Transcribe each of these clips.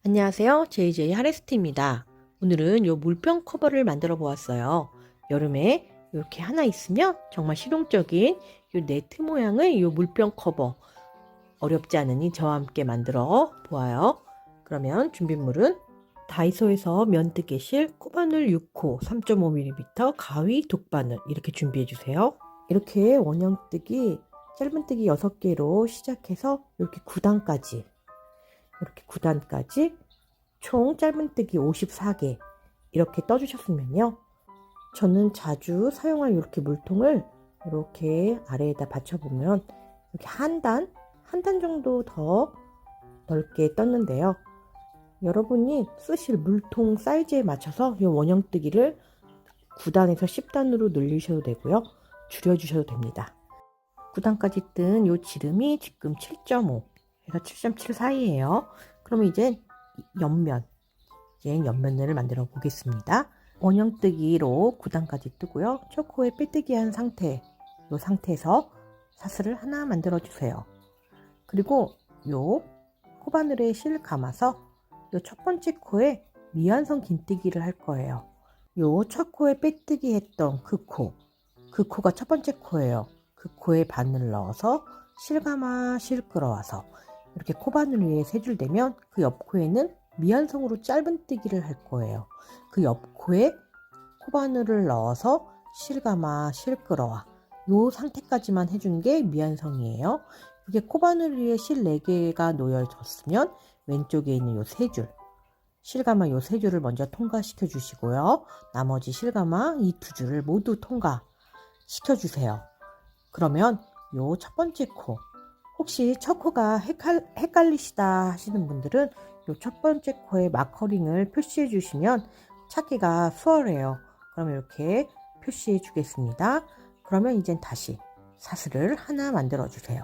안녕하세요. JJ 하레스트입니다. 오늘은 요 물병 커버를 만들어 보았어요. 여름에 이렇게 하나 있으면 정말 실용적인 요 네트 모양의 요 물병 커버 어렵지 않으니 저와 함께 만들어 보아요. 그러면 준비물은 다이소에서 면뜨개실, 코바늘 6호 3.5mm, 가위 독바늘 이렇게 준비해 주세요. 이렇게 원형뜨기, 짧은뜨기 6개로 시작해서 이렇게 9단까지 총 짧은뜨기 54개 이렇게 떠주셨으면요. 저는 자주 사용할 이렇게 물통을 이렇게 아래에다 받쳐보면 이렇게 한 단 정도 더 넓게 떴는데요. 여러분이 쓰실 물통 사이즈에 맞춰서 이 원형뜨기를 9단에서 10단으로 늘리셔도 되고요. 줄여주셔도 됩니다. 9단까지 뜬 이 지름이 지금 7.5 그래서 7.7 사이에요. 그러면 이제 옆면을 만들어 보겠습니다. 원형뜨기로 9단까지 뜨고요. 초코에 빼뜨기 한 상태, 이 상태에서 사슬을 하나 만들어 주세요. 그리고 요 코바늘에 실 감아서 요 첫 번째 코에 미완성 긴뜨기를 할 거예요. 요 첫 코에 빼뜨기 했던 그 코가 첫 번째 코예요. 그 코에 바늘 넣어서 실 감아 실 끌어와서 이렇게 코바늘 위에 3줄 대면 그 옆코에는 미완성으로 짧은뜨기를 할 거예요. 그 옆코에 코바늘을 넣어서 실 감아 실 끌어와 이 상태까지만 해준 게 미완성이에요. 이게 코바늘 위에 실 4개가 놓여졌으면 왼쪽에 있는 요 3줄 실 감아 요 3줄을 먼저 통과시켜 주시고요. 나머지 실 감아 이 2줄을 모두 통과시켜 주세요. 그러면 요 첫 번째 코 혹시 첫 코가 헷갈리시다 하시는 분들은 요 첫 번째 코에 마커링을 표시해 주시면 찾기가 수월해요. 그럼 이렇게 표시해 주겠습니다. 그러면 이젠 다시 사슬을 하나 만들어 주세요.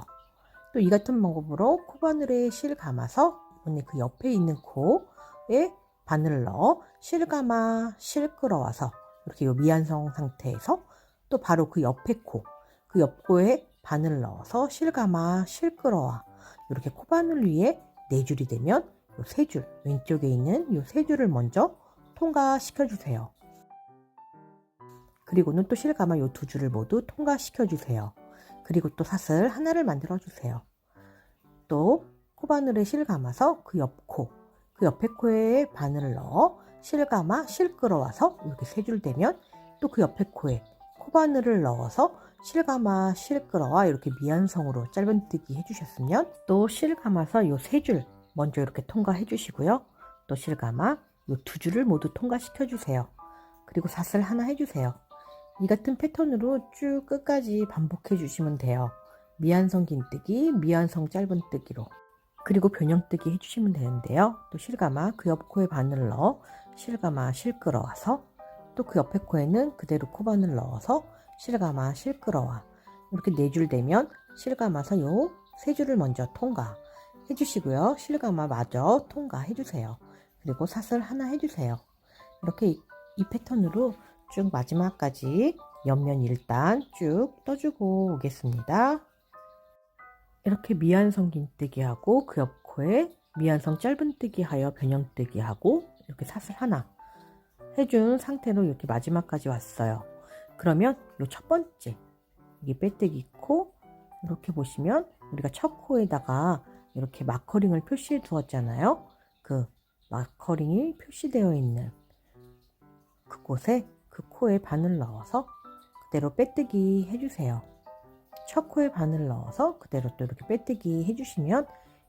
또 이 같은 방법으로 코바늘에 실 감아서 이번에 그 옆에 있는 코에 바늘을 넣어 실 감아 실 끌어와서 이렇게 요 미완성 상태에서 또 바로 그 옆에 그 옆코에 바늘을 넣어서 실 감아 실 끌어와 이렇게 코바늘 위에 4줄이 되면 요 3줄 왼쪽에 있는 요 3줄을 먼저 통과시켜 주세요. 그리고는 또 실 감아 요 2줄을 모두 통과시켜 주세요. 그리고 또 사슬 하나를 만들어 주세요. 또 코바늘에 실 감아서 그 옆에 코에 바늘을 넣어 실 감아 실 끌어와서 이렇게 3줄 되면 또 그 옆에 코에 코바늘을 넣어서 실 감아 실 끌어와 이렇게 미완성으로 짧은뜨기 해주셨으면 또 실 감아서 요 3줄 먼저 이렇게 통과해 주시고요. 또 실 감아 요 2줄을 모두 통과시켜 주세요. 그리고 사슬 하나 해주세요. 이 같은 패턴으로 쭉 끝까지 반복해 주시면 돼요. 미완성 긴뜨기, 미완성 짧은뜨기로 그리고 변형뜨기 해주시면 되는데요. 또 실 감아 그 옆 코에 바늘을 넣어 실 감아 실 끌어와서 또 그 옆에 코에는 그대로 코바늘 넣어서 실 감아 실 끌어와 이렇게 4줄 되면 실 감아서 요 3줄을 먼저 통과 해주시고요. 실 감아 마저 통과 해주세요. 그리고 사슬 하나 해주세요. 이렇게 이 패턴으로 쭉 마지막까지 옆면 1단 쭉 떠주고 오겠습니다. 이렇게 미완성 긴뜨기 하고 그 옆 코에 미완성 짧은뜨기 하여 변형뜨기 하고 이렇게 사슬 하나 해준 상태로 이렇게 마지막까지 왔어요. 그러면 요 첫 번째 여기 빼뜨기 코 이렇게 보시면 우리가 첫 코에다가 이렇게 마커링을 표시해 두었잖아요. 그 마커링이 표시되어 있는 그곳에 그 코에 바늘 넣어서 그대로 빼뜨기 해주세요. 첫 코에 바늘 넣어서 그대로 또 이렇게 빼뜨기 해주시면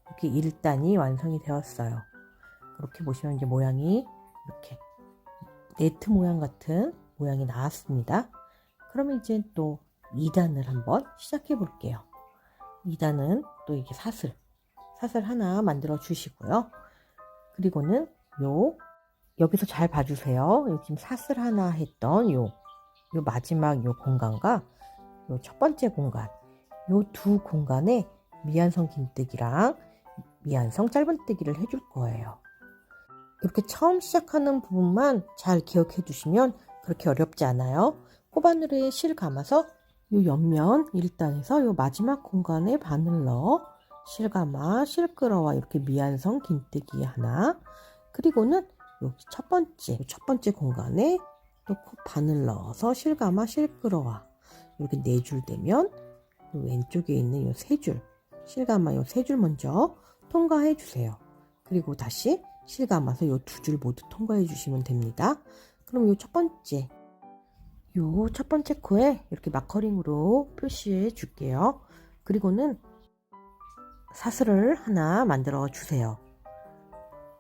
이렇게 1단이 완성이 되었어요. 그렇게 보시면 이제 모양이 이렇게 네트 모양 같은 모양이 나왔습니다. 그러면 이제 또 2단을 한번 시작해 볼게요. 2단은 또 이게 사슬 하나 만들어 주시고요. 그리고는 여기서 잘 봐주세요. 지금 사슬 하나 했던 요 마지막 요 공간과 요 첫 번째 공간 요 두 공간에 미완성 긴뜨기랑 미완성 짧은뜨기를 해줄 거예요. 이렇게 처음 시작하는 부분만 잘 기억해 두시면 그렇게 어렵지 않아요. 코바늘에 실 감아서 요 옆면 1단에서 요 마지막 공간에 바늘 넣어 실감아 실끌어와 이렇게 미완성 긴뜨기 하나, 그리고는 여기 첫 번째 공간에 또 코 바늘 넣어서 실감아 실끌어와 이렇게 네 줄 되면 왼쪽에 있는 요 세 줄, 실감아 요 세 줄 먼저 통과해 주세요. 그리고 다시 실감아서 요 두 줄 모두 통과해 주시면 됩니다. 그럼 요 첫 번째 코에 이렇게 마커링으로 표시해 줄게요. 그리고는 사슬을 하나 만들어 주세요.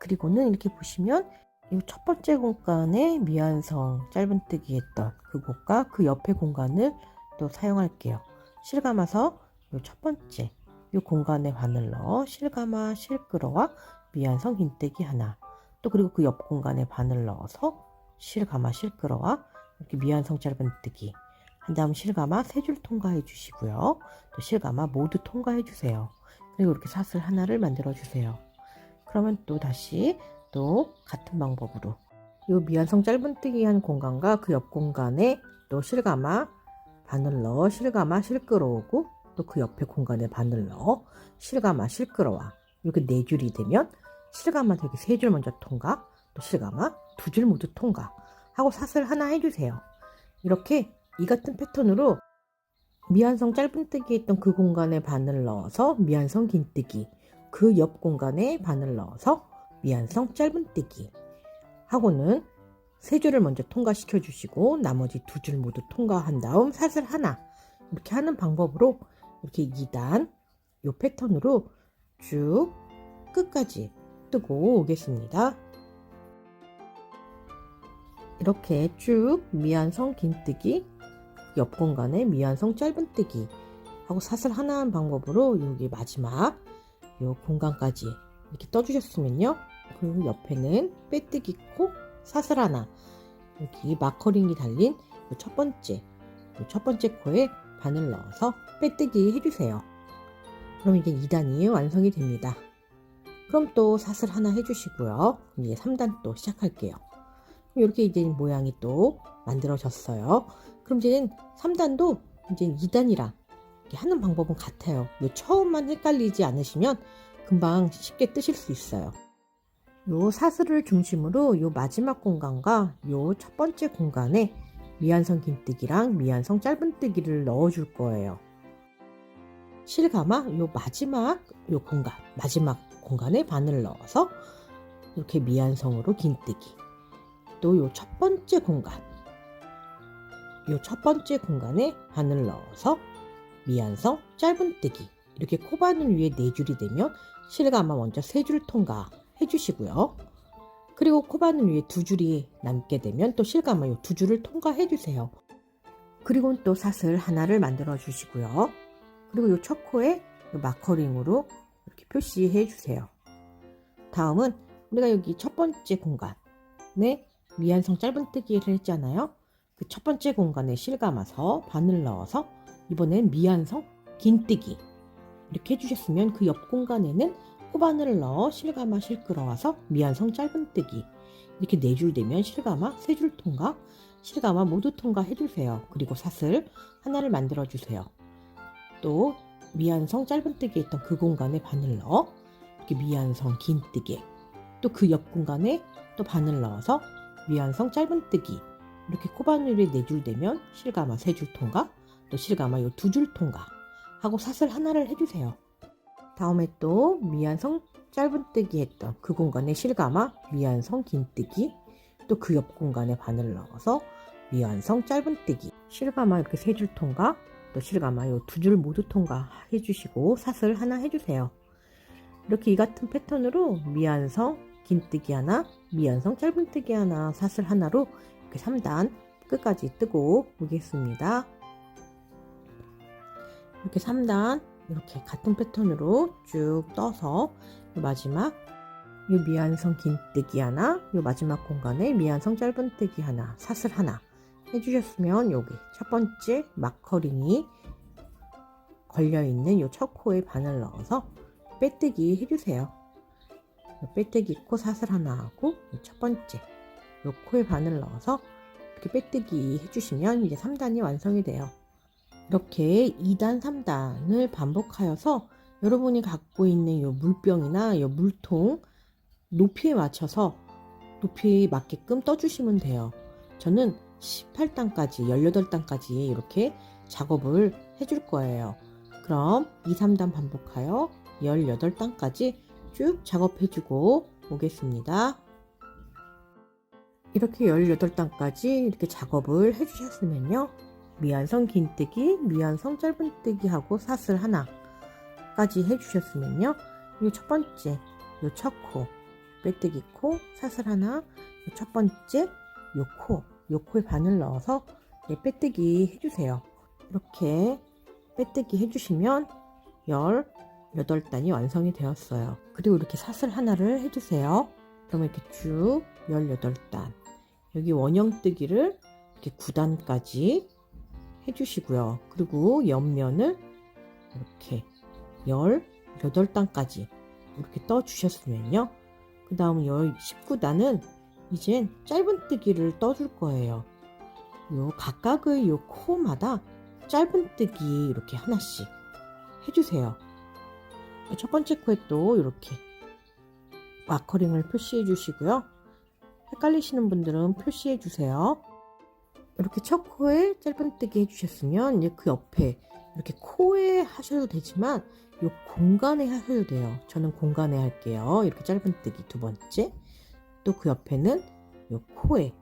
그리고는 이렇게 보시면 이 첫 번째 공간에 미완성 짧은뜨기 했던 그곳과 그 옆에 공간을 또 사용할게요. 실감아서 이 첫 번째 이 공간에 바늘 넣어 실감아 실끌어와 미완성 긴뜨기 하나, 또 그리고 그 옆 공간에 바늘 넣어서 실감아 실끌어와 이렇게 미완성 짧은뜨기 한 다음 실감아 세 줄 통과해 주시고요. 또 실감아 모두 통과해 주세요. 그리고 이렇게 사슬 하나를 만들어 주세요. 그러면 또 다시 또 같은 방법으로 이 미완성 짧은뜨기 한 공간과 그 옆 공간에 또 실감아 바늘 넣어 실감아 실끌어오고, 또 그 옆에 공간에 바늘 넣어 실감아 실끌어와 이렇게 네 줄이 되면 실감아 되게 세 줄 먼저 통과, 또 실감아 두 줄 모두 통과 하고 사슬 하나 해주세요. 이렇게 이 같은 패턴으로 미완성 짧은뜨기 했던 그 공간에 바늘 넣어서 미완성 긴뜨기, 그 옆 공간에 바늘 넣어서 미완성 짧은뜨기 하고는 세 줄을 먼저 통과시켜 주시고 나머지 두 줄 모두 통과한 다음 사슬 하나, 이렇게 하는 방법으로 이렇게 2단 이 패턴으로 쭉 끝까지 뜨고 오겠습니다. 이렇게 쭉 미완성 긴뜨기, 옆 공간에 미완성 짧은뜨기 하고 사슬 하나 한 방법으로 여기 마지막 요 공간까지 이렇게 떠주셨으면요, 그 옆에는 빼뜨기 코 사슬 하나, 여기 마커링이 달린 첫 번째 코에 바늘 넣어서 빼뜨기 해주세요. 그럼 이게 2단이 완성이 됩니다. 그럼 또 사슬 하나 해주시고요. 이제 3단 또 시작할게요. 이렇게 이제 모양이 또 만들어졌어요. 그럼 이제 3단도 이제 2단이랑 하는 방법은 같아요. 요 처음만 헷갈리지 않으시면 금방 쉽게 뜨실 수 있어요. 요 사슬을 중심으로 요 마지막 공간과 요 첫 번째 공간에 미완성 긴뜨기랑 미완성 짧은뜨기를 넣어 줄 거예요. 실감아 요 마지막 공간에 바늘 넣어서 이렇게 미완성으로 긴뜨기, 또 요 첫 번째 공간에 바늘 넣어서 미완성 짧은뜨기, 이렇게 코바늘 위에 네 줄이 되면 실감아 먼저 세 줄 통과 해주시고요. 그리고 코바늘 위에 두 줄이 남게 되면 또 실감아 요 두 줄을 통과해 주세요. 그리고 또 사슬 하나를 만들어 주시고요. 그리고 요 첫 코에 마커링으로 이렇게 표시해 주세요. 다음은 우리가 여기 첫 번째 공간에 미완성 짧은뜨기를 했잖아요. 그 첫 번째 공간에 실감아서 바늘 넣어서 이번엔 미완성 긴뜨기 이렇게 해주셨으면 그 옆 공간에는 코바늘을 넣어 실감아 실끌어와서 미완성 짧은뜨기 이렇게 네 줄 되면 실감아 세 줄 통과, 실감아 모두 통과 해주세요. 그리고 사슬 하나를 만들어 주세요. 또 미완성 짧은뜨기 했던 그 공간에 바늘 넣어 이렇게 미완성 긴뜨기, 또 그 옆 공간에 또 바늘 넣어서 미완성 짧은뜨기 이렇게 코바늘이 네 줄 되면 실감아 세 줄 통과, 또 실감아 요 두 줄 통과 하고 사슬 하나를 해주세요. 다음에 또 미완성 짧은뜨기 했던 그 공간에 실감아 미완성 긴뜨기, 또 그 옆 공간에 바늘 넣어서 미완성 짧은뜨기, 실감아 이렇게 세 줄 통과, 또 실감아 요 두 줄 모두 통과 해주시고 사슬 하나 해주세요. 이렇게 이 같은 패턴으로 미완성 긴뜨기 하나, 미완성 짧은뜨기 하나, 사슬 하나로 이렇게 3단 끝까지 뜨고 오겠습니다. 이렇게 3단 이렇게 같은 패턴으로 쭉 떠서 마지막 이 미완성 긴뜨기 하나, 이 마지막 공간에 미완성 짧은뜨기 하나, 사슬 하나 해주셨으면 여기 첫 번째 마커링이 걸려있는 이 첫 코에 바늘 넣어서 빼뜨기 해주세요. 빼뜨기 코 사슬 하나 하고 첫 번째 이 코에 바늘 넣어서 이렇게 빼뜨기 해주시면 이제 3단이 완성이 돼요. 이렇게 2단, 3단을 반복하여서 여러분이 갖고 있는 요 물병이나 요 물통 높이에 맞춰서 높이에 맞게끔 떠주시면 돼요. 저는 18단까지 18단까지 이렇게 작업을 해줄 거예요. 그럼 2, 3단 반복하여 18단까지 쭉 작업해주고 오겠습니다. 이렇게 18단까지 이렇게 작업을 해주셨으면요. 미완성 긴뜨기, 미완성 짧은뜨기 하고 사슬 하나까지 해주셨으면요. 이 첫 번째, 요 첫 코, 빼뜨기 코, 사슬 하나, 요 첫 번째, 요 코에 바늘 넣어서 빼뜨기 해주세요. 이렇게 빼뜨기 해주시면 18단이 완성이 되었어요. 그리고 이렇게 사슬 하나를 해주세요. 그러면 이렇게 쭉 18단. 여기 원형뜨기를 이렇게 9단까지 해주시고요. 그리고 옆면을 이렇게 18단까지 이렇게 떠주셨으면요. 그 다음 19단은 이젠 짧은뜨기를 떠줄 거예요. 요 각각의 요 코마다 짧은뜨기 이렇게 하나씩 해주세요. 첫 번째 코에 또 이렇게 마커링을 표시해 주시고요. 헷갈리시는 분들은 표시해 주세요. 이렇게 첫 코에 짧은뜨기 해주셨으면 이제 그 옆에 이렇게 코에 하셔도 되지만 이 공간에 하셔도 돼요. 저는 공간에 할게요. 이렇게 짧은뜨기 두 번째. 또 그 옆에는 이 코에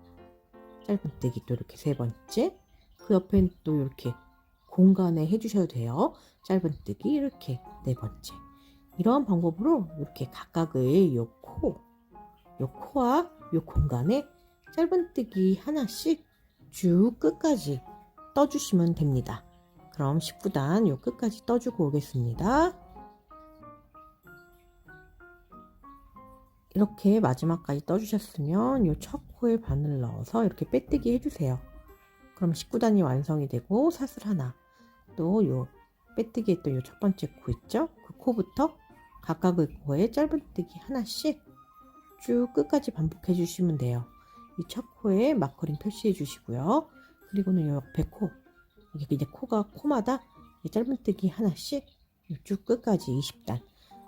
짧은뜨기 또 이렇게 세 번째. 그 옆에는 또 이렇게 공간에 해주셔도 돼요. 짧은뜨기 이렇게 네 번째. 이러한 방법으로 이렇게 각각의 요 코와 요 공간에 짧은뜨기 하나씩 쭉 끝까지 떠주시면 됩니다. 그럼 19단 요 끝까지 떠주고 오겠습니다. 이렇게 마지막까지 떠주셨으면 요 첫 코에 바늘 넣어서 이렇게 빼뜨기 해주세요. 그럼 19단이 완성이 되고 사슬 하나, 또 요 빼뜨기 했던 요 첫 번째 코 있죠? 그 코부터 각각의 코에 짧은뜨기 하나씩 쭉 끝까지 반복해 주시면 돼요. 이 첫 코에 마커링 표시해 주시고요. 그리고는 요 옆에 코, 이제 코마다 짧은뜨기 하나씩 쭉 끝까지 20단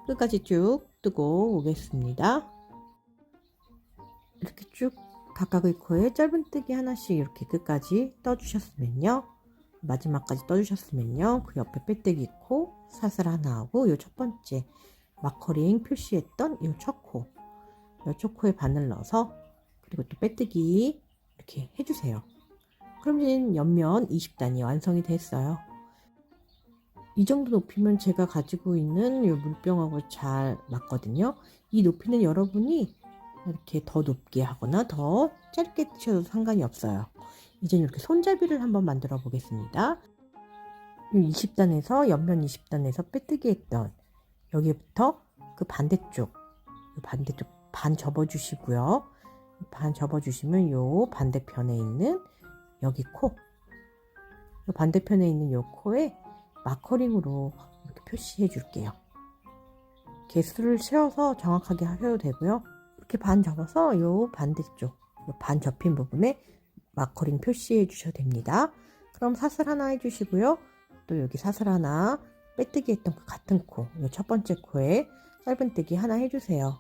끝까지 쭉 뜨고 오겠습니다. 이렇게 쭉 각각의 코에 짧은뜨기 하나씩 이렇게 끝까지 떠주셨으면요. 마지막까지 떠주셨으면요. 그 옆에 빼뜨기 코, 사슬 하나 하고 요 첫 번째 마커링 표시했던 요 첫 코, 요 첫 코에 바늘 넣어서 그리고 또 빼뜨기 이렇게 해주세요. 그러면 옆면 20단이 완성이 됐어요. 이 정도 높이면 제가 가지고 있는 이 물병하고 잘 맞거든요. 이 높이는 여러분이 이렇게 더 높게 하거나 더 짧게 뜨셔도 상관이 없어요. 이제 이렇게 손잡이를 한번 만들어 보겠습니다. 20단에서 옆면 20단에서 빼뜨기 했던 여기부터 그 반대쪽 반 접어 주시고요. 반 접어 주시면 요 반대편에 있는 여기 코, 요 반대편에 있는 요 코에 마커링으로 이렇게 표시해 줄게요. 개수를 세워서 정확하게 하셔도 되고요. 이렇게 반 접어서 요 반대쪽, 요 반 접힌 부분에 마커링 표시해 주셔도 됩니다. 그럼 사슬 하나 해주시고요. 또 여기 사슬 하나, 빼뜨기 했던 그 같은 코, 요 첫 번째 코에 짧은뜨기 하나 해주세요.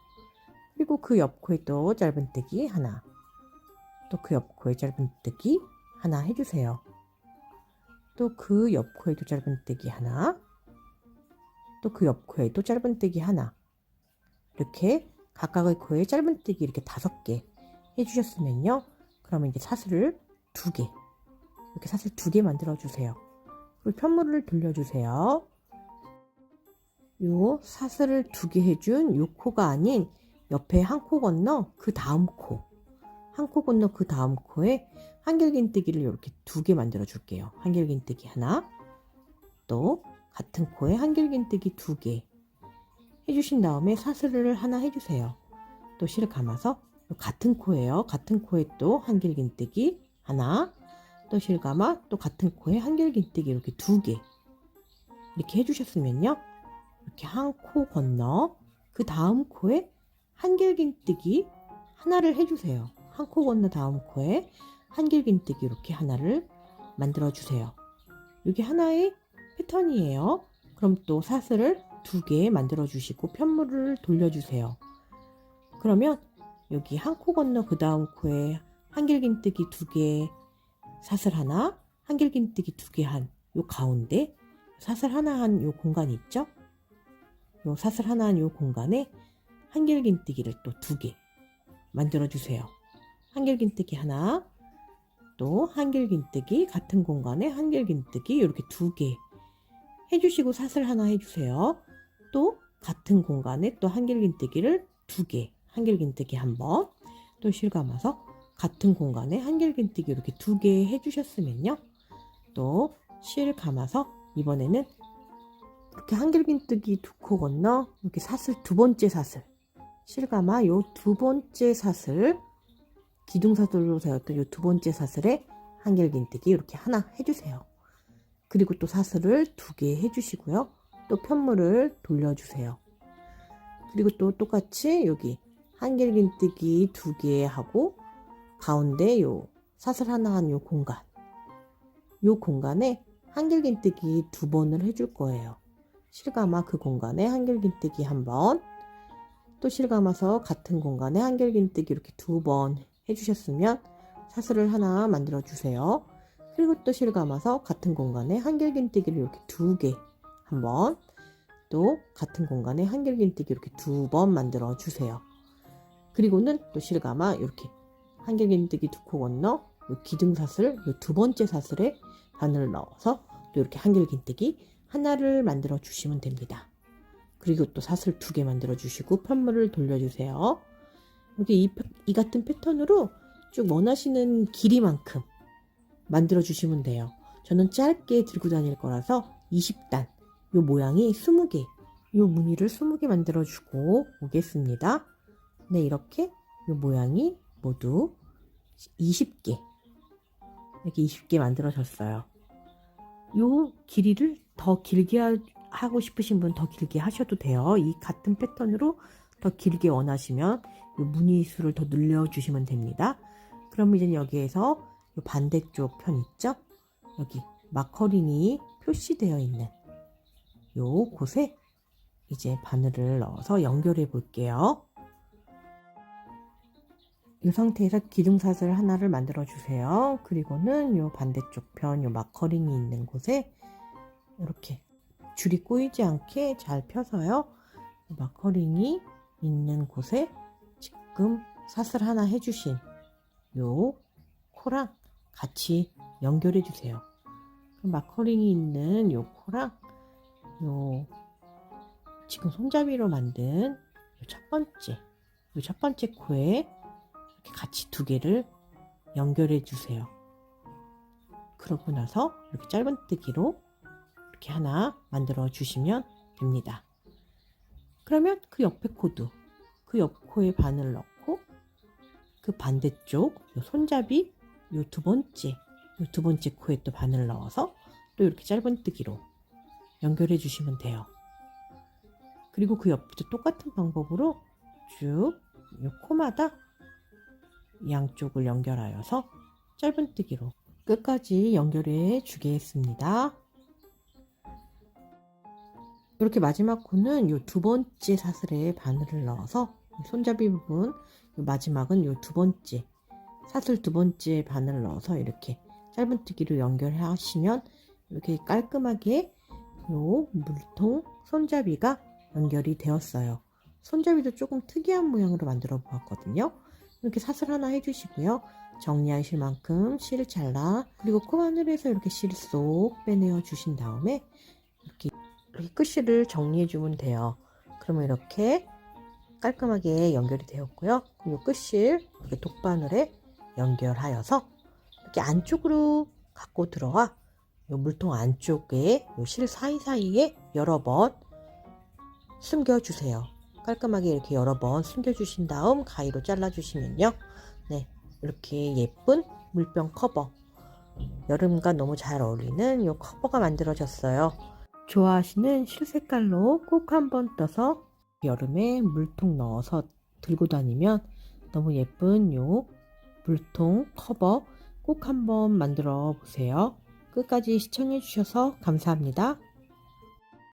그리고 그 옆 코에 또 짧은뜨기 하나, 또 그 옆 코에 짧은뜨기 하나 해주세요. 또 그 옆 코에도 짧은뜨기 하나, 또 그 옆 코에도 짧은뜨기 하나, 이렇게 각각의 코에 짧은뜨기 이렇게 5개 해주셨으면요. 그러면 이제 사슬을 2개, 이렇게 사슬 2개 만들어 주세요. 그리고 편물을 돌려주세요. 요 사슬을 2개 해준 요 코가 아닌 옆에 한 코 건너 그 다음 코, 한 코 건너 그 다음 코에 한길긴뜨기를 이렇게 2개 만들어 줄게요. 한길긴뜨기 하나, 또 같은 코에 한길긴뜨기 2개 해주신 다음에 사슬을 하나 해주세요. 또 실을 감아서 같은 코예요. 같은 코에 또 한길긴뜨기 하나, 또 실 감아 또 같은 코에 한길긴뜨기 이렇게 2개 이렇게 해주셨으면요. 이렇게 한 코 건너 그 다음 코에 한길긴뜨기 하나를 해주세요. 한 코 건너 다음 코에 한길긴뜨기 이렇게 하나를 만들어 주세요. 이게 하나의 패턴이에요. 그럼 또 사슬을 2개 만들어 주시고 편물을 돌려주세요. 그러면 여기 한 코 건너 그 다음 코에 한길긴뜨기 2개, 사슬 하나, 한길긴뜨기 2개 한 요 가운데 사슬 하나 한 요 공간 있죠? 요 사슬 하나 한 요 공간에 한길긴뜨기를 또 2개 만들어 주세요. 한길긴뜨기 하나, 또 한길긴뜨기 같은 공간에 한길긴뜨기 이렇게 2개 해주시고 사슬 하나 해주세요. 또 같은 공간에 또 한길긴뜨기를 2개, 한길긴뜨기 한 번, 또 실감아서 같은 공간에 한길긴뜨기 이렇게 2개 해주셨으면요. 또 실 감아서 이번에는 이렇게 한길긴뜨기 2코 건너 이렇게 사슬 2번째 사슬, 실 감아 요 2번째 사슬, 기둥사슬로 세웠던 요 2번째 사슬에 한길긴뜨기 이렇게 하나 해주세요. 그리고 또 사슬을 2개 해주시고요. 또 편물을 돌려주세요. 그리고 또 똑같이 여기 한길긴뜨기 2개 하고 가운데 요 사슬 하나 한 요 공간, 요 공간에 한길긴뜨기 2번을 해줄 거예요. 실감아 그 공간에 한길긴뜨기 한 번, 또 실감아서 같은 공간에 한길긴뜨기 이렇게 2번 해주셨으면 사슬을 하나 만들어 주세요. 그리고 또 실감아서 같은 공간에 한길긴뜨기를 이렇게 2개 한 번, 또 같은 공간에 한길긴뜨기 이렇게 2번 만들어 주세요. 그리고는 또 실감아 이렇게 한길긴뜨기 2코 건너 요 기둥사슬 요 2번째 사슬에 바늘을 넣어서 또 이렇게 한길긴뜨기 하나를 만들어 주시면 됩니다. 그리고 또 사슬 2개 만들어 주시고 편물을 돌려주세요. 이렇게 이 같은 패턴으로 쭉 원하시는 길이만큼 만들어 주시면 돼요. 저는 짧게 들고 다닐 거라서 20단 요 모양이 20개, 요 무늬를 20개 만들어 주고 오겠습니다. 네, 이렇게 요 모양이 모두 20개, 이렇게 20개 만들어졌어요. 요 길이를 더 길게 하고 싶으신 분 더 길게 하셔도 돼요. 이 같은 패턴으로 더 길게 원하시면 요 무늬 수를 더 늘려주시면 됩니다. 그럼 이제 여기에서 요 반대쪽 편 있죠? 여기 마커링이 표시되어 있는 요 곳에 이제 바늘을 넣어서 연결해 볼게요. 이 상태에서 기둥사슬 하나를 만들어 주세요. 그리고는 요 반대쪽 편 요 마커링이 있는 곳에 이렇게 줄이 꼬이지 않게 잘 펴서요. 마커링이 있는 곳에 지금 사슬 하나 해주신 요 코랑 같이 연결해 주세요. 마커링이 있는 요 코랑 요 지금 손잡이로 만든 요 첫 번째 코에 이렇게 같이 2개를 연결해 주세요. 그러고 나서 이렇게 짧은뜨기로 이렇게 하나 만들어 주시면 됩니다. 그러면 그 옆에 코도 그 옆 코에 바늘 넣고 그 반대쪽 요 손잡이 요 두 번째 코에 또 바늘 넣어서 또 이렇게 짧은뜨기로 연결해 주시면 돼요. 그리고 그 옆도 똑같은 방법으로 쭉 요 코마다 양쪽을 연결하여서 짧은뜨기로 끝까지 연결해 주겠습니다. 이렇게 마지막 코는 요 2번째 사슬에 바늘을 넣어서 손잡이 부분 요 마지막은 요 2번째 사슬 2번째 바늘을 넣어서 이렇게 짧은뜨기로 연결하시면 이렇게 깔끔하게 요 물통 손잡이가 연결이 되었어요. 손잡이도 조금 특이한 모양으로 만들어 보았거든요. 이렇게 사슬 하나 해주시고요. 정리하실 만큼 실을 잘라 그리고 코바늘에서 이렇게 실을 쏙 빼내어 주신 다음에 이렇게 끝실을 정리해 주면 돼요. 그러면 이렇게 깔끔하게 연결이 되었고요. 이 끝실 이렇게 독바늘에 연결하여서 이렇게 안쪽으로 갖고 들어와 이 물통 안쪽에 이 실 사이사이에 여러 번 숨겨주세요. 깔끔하게 이렇게 여러 번 숨겨주신 다음 가위로 잘라주시면요. 네, 이렇게 예쁜 물병 커버, 여름과 너무 잘 어울리는 이 커버가 만들어졌어요. 좋아하시는 실 색깔로 꼭 한번 떠서 여름에 물통 넣어서 들고 다니면 너무 예쁜 요 물통 커버 꼭 한번 만들어 보세요. 끝까지 시청해 주셔서 감사합니다.